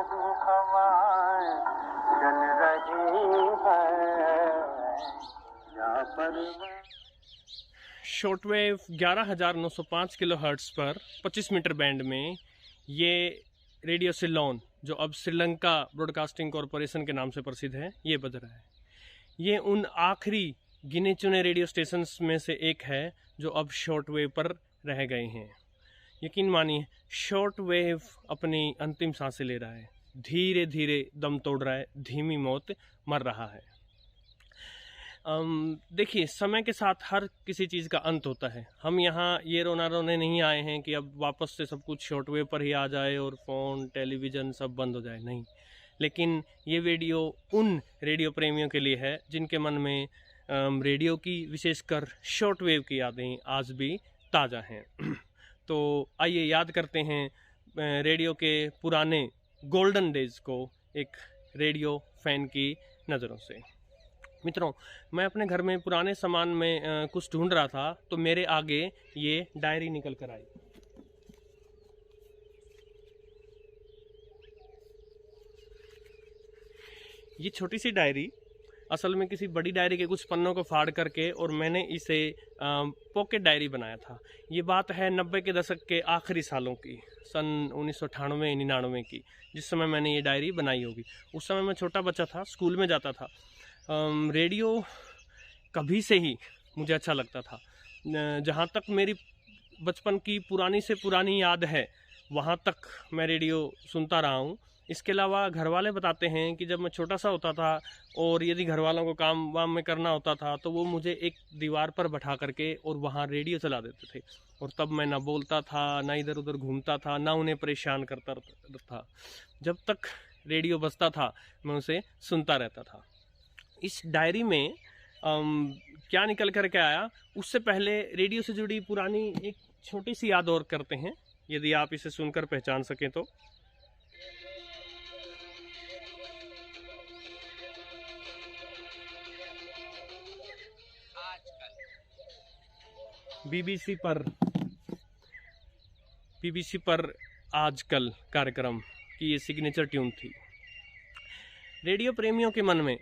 हवाएं चल रही है यहाँ पर। शॉर्टवेव 11,905 किलोहर्ट्ज़ पर 25 मीटर बैंड में ये रेडियो सिलोन, जो अब श्रीलंका ब्रॉडकास्टिंग कॉरपोरेशन के नाम से प्रसिद्ध है, ये बज रहा है। ये उन आखिरी गिने चुने रेडियो स्टेशंस में से एक है जो अब शॉर्टवेव पर रह गए हैं। यकीन मानिए, शॉर्टवेव अपनी अंतिम सांसें ले रहा है, धीरे धीरे दम तोड़ रहा है, धीमी मौत मर रहा है। देखिए, समय के साथ हर किसी चीज़ का अंत होता है। हम यहाँ ये रोने नहीं आए हैं कि अब वापस से सब कुछ शॉर्टवेव पर ही आ जाए और फ़ोन, टेलीविज़न सब बंद हो जाए, नहीं। लेकिन ये वीडियो उन रेडियो प्रेमियों के लिए है जिनके मन में रेडियो की, विशेषकर शॉर्टवेव की यादें आज भी ताज़ा हैं। तो आइए याद करते हैं रेडियो के पुराने गोल्डन डेज को एक रेडियो फ़ैन की नज़रों से। मित्रों, मैं अपने घर में पुराने सामान में कुछ ढूंढ रहा था तो मेरे आगे ये डायरी निकल कर आई। ये छोटी सी डायरी असल में किसी बड़ी डायरी के कुछ पन्नों को फाड़ करके और मैंने इसे पॉकेट डायरी बनाया था। ये बात है 90 के दशक के आखिरी सालों की, सन 1998-99 की, जिस समय मैंने ये डायरी बनाई होगी। उस समय मैं छोटा बच्चा था, स्कूल में जाता था। रेडियो कभी से ही मुझे अच्छा लगता था। जहाँ तक मेरी बचपन की पुरानी से पुरानी याद है, वहाँ तक मैं रेडियो सुनता रहा हूँ। इसके अलावा घर वाले बताते हैं कि जब मैं छोटा सा होता था और यदि घर वालों को काम वाम में करना होता था तो वो मुझे एक दीवार पर बैठा करके और वहाँ रेडियो चला देते थे, और तब मैं ना बोलता था, ना इधर उधर घूमता था, ना उन्हें परेशान करता था। जब तक रेडियो बजता था मैं उसे सुनता रहता था। इस डायरी में क्या निकल कर के आया, उससे पहले रेडियो से जुड़ी पुरानी एक छोटी सी याद और करते हैं, यदि आप इसे सुनकर पहचान सकें तो। बीबीसी पर आजकल कार्यक्रम की ये सिग्नेचर ट्यून थी। रेडियो प्रेमियों के मन में,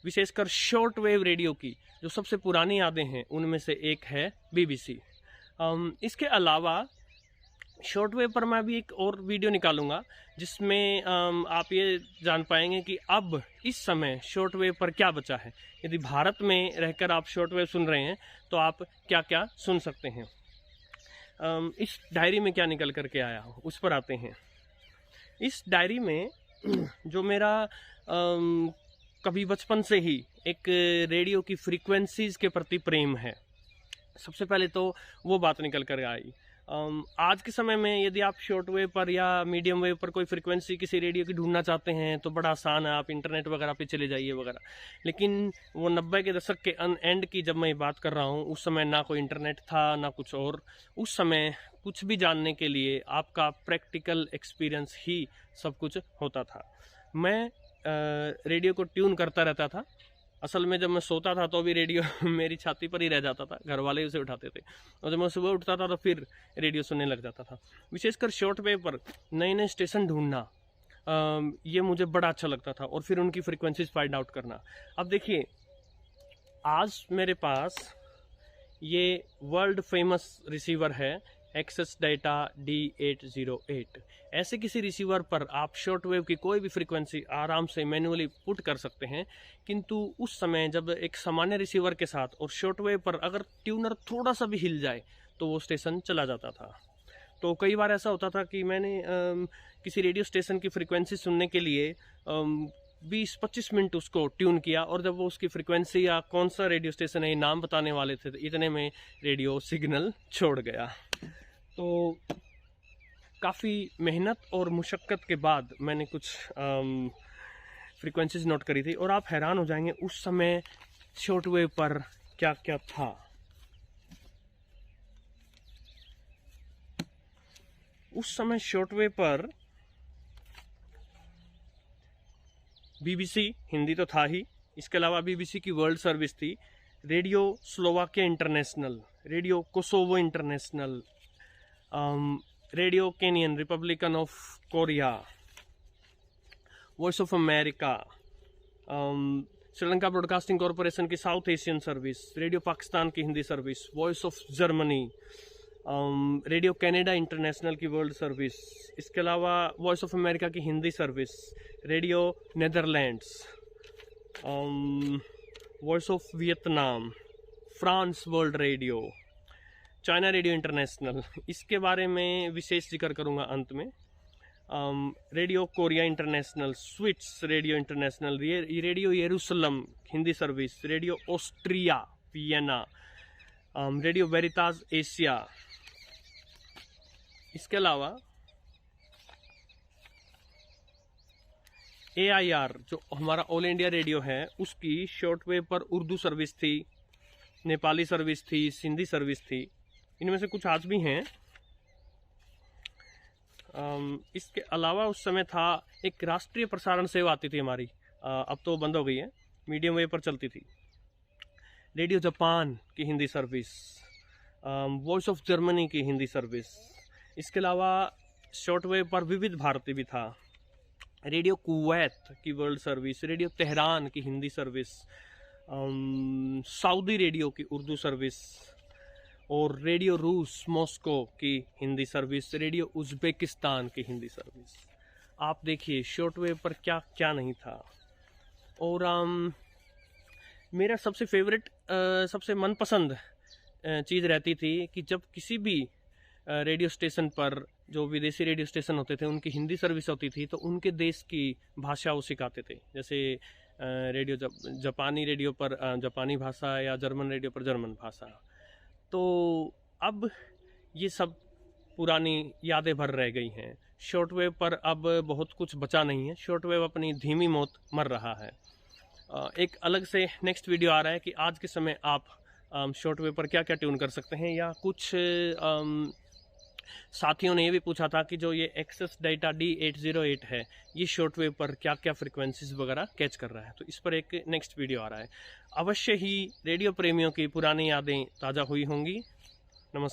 विशेषकर शॉर्ट वेव रेडियो की जो सबसे पुरानी यादें हैं, उनमें से एक है बीबीसी। इसके अलावा शॉर्ट वेव पर मैं भी एक और वीडियो निकालूंगा जिसमें आप ये जान पाएंगे कि अब इस समय शॉर्ट वेव पर क्या बचा है। यदि भारत में रहकर आप शॉर्ट वेव सुन रहे हैं तो आप क्या क्या सुन सकते हैं। इस डायरी में क्या निकल करके आया हो, उस पर आते हैं। इस डायरी में जो मेरा कभी बचपन से ही एक रेडियो की फ्रीक्वेंसीज के प्रति प्रेम है, सबसे पहले तो वो बात निकल कर आई। आज के समय में यदि आप शॉर्ट वेव पर या मीडियम वेव पर कोई फ्रीक्वेंसी किसी रेडियो की ढूंढना चाहते हैं तो बड़ा आसान है, आप इंटरनेट वगैरह पे चले जाइए वगैरह। लेकिन वो 90 के दशक के एंड की जब मैं बात कर रहा हूँ, उस समय ना कोई इंटरनेट था ना कुछ और। उस समय कुछ भी जानने के लिए आपका प्रैक्टिकल एक्सपीरियंस ही सब कुछ होता था। मैं रेडियो को ट्यून करता रहता था। असल में जब मैं सोता था तो भी रेडियो मेरी छाती पर ही रह जाता था, घर वाले उसे उठाते थे, और जब मैं सुबह उठता था तो फिर रेडियो सुनने लग जाता था। विशेषकर शॉर्ट वेव पर नए नए स्टेशन ढूंढना, ये मुझे बड़ा अच्छा लगता था, और फिर उनकी फ्रीक्वेंसीज फाइंड आउट करना। अब देखिए, आज मेरे पास ये वर्ल्ड फेमस रिसीवर है, एक्सेस डेटा D808। ऐसे किसी रिसीवर पर आप शॉर्ट वेव की कोई भी फ्रीक्वेंसी आराम से मैन्युअली पुट कर सकते हैं। किंतु उस समय जब एक सामान्य रिसीवर के साथ और शॉर्ट वेव पर अगर ट्यूनर थोड़ा सा भी हिल जाए तो वो स्टेशन चला जाता था। तो कई बार ऐसा होता था कि मैंने किसी रेडियो स्टेशन की फ्रीक्वेंसी सुनने के लिए 20-25 मिनट उसको ट्यून किया, और जब वो उसकी फ्रीक्वेंसी या कौन सा रेडियो स्टेशन है ये नाम बताने वाले थे, इतने में रेडियो सिग्नल छोड़ गया। तो काफ़ी मेहनत और मुशक्क़त के बाद मैंने कुछ फ्रीक्वेंसीज नोट करी थी, और आप हैरान हो जाएंगे उस समय शॉर्ट वेव पर क्या क्या था। उस समय शॉर्ट वेव पर बीबीसी हिंदी तो था ही, इसके अलावा बीबीसी की वर्ल्ड सर्विस थी, radio Slovakia international, radio Kosovo voice of America, Sri Lanka broadcasting corporation की South Asian service, radio Pakistan की Hindi service, voice of Germany, radio Canada international की वर्ल्ड सर्विस, इसके अलावा वॉइस ऑफ अमेरिका की Hindi service, radio Netherlands, voice of Vietnam, France world radio, China radio international, इसके बारे में विशेष जिक्र करूंगा अंत में। रेडियो कोरिया इंटरनेशनल, स्विट्स रेडियो इंटरनेशनल, रेडियो यरूशलम Hindi service, radio Austria Vienna, radio Veritas Asia. इसके अलावा AIR जो हमारा ऑल इंडिया रेडियो है, उसकी शॉर्टवेव पर उर्दू सर्विस थी, नेपाली सर्विस थी, सिंधी सर्विस थी, इनमें से कुछ आज भी हैं। इसके अलावा उस समय था एक राष्ट्रीय प्रसारण सेवा आती थी हमारी, अब तो बंद हो गई है, मीडियम वेव पर चलती थी, रेडियो जापान की Hindi service, voice of Germany की हिंदी सर्विस। इसके अलावा शॉर्टवेव पर विविध भारती भी था, रेडियो कुवैत की वर्ल्ड सर्विस, रेडियो तेहरान की हिंदी सर्विस, सऊदी रेडियो की उर्दू सर्विस, और रेडियो रूस मॉस्को की हिंदी सर्विस, रेडियो उज़्बेकिस्तान की हिंदी सर्विस। आप देखिए शॉर्टवेव पर क्या क्या नहीं था। और मेरा सबसे फेवरेट, सबसे मनपसंद चीज़ रहती थी कि जब किसी भी रेडियो स्टेशन पर, जो विदेशी रेडियो स्टेशन होते थे, उनकी हिंदी सर्विस होती थी, तो उनके देश की भाषा वो सिखाते थे। जैसे रेडियो जापानी रेडियो पर जापानी भाषा, या जर्मन रेडियो पर जर्मन भाषा। तो अब ये सब पुरानी यादें भर रह गई हैं। शॉर्टवेव पर अब बहुत कुछ बचा नहीं है, शॉर्टवेव अपनी धीमी मौत मर रहा है। एक अलग से नेक्स्ट वीडियो आ रहा है कि आज के समय आप शॉर्टवेव पर क्या क्या ट्यून कर सकते हैं, या कुछ साथियों ने ये भी पूछा था कि जो ये एक्सेस डेटा D808 है, ये शॉर्टवेव पर क्या क्या फ्रिक्वेंसीज वगैरह कैच कर रहा है। तो इस पर एक नेक्स्ट वीडियो आ रहा है। अवश्य ही रेडियो प्रेमियों की पुरानी यादें ताज़ा हुई होंगी। नमस्कार।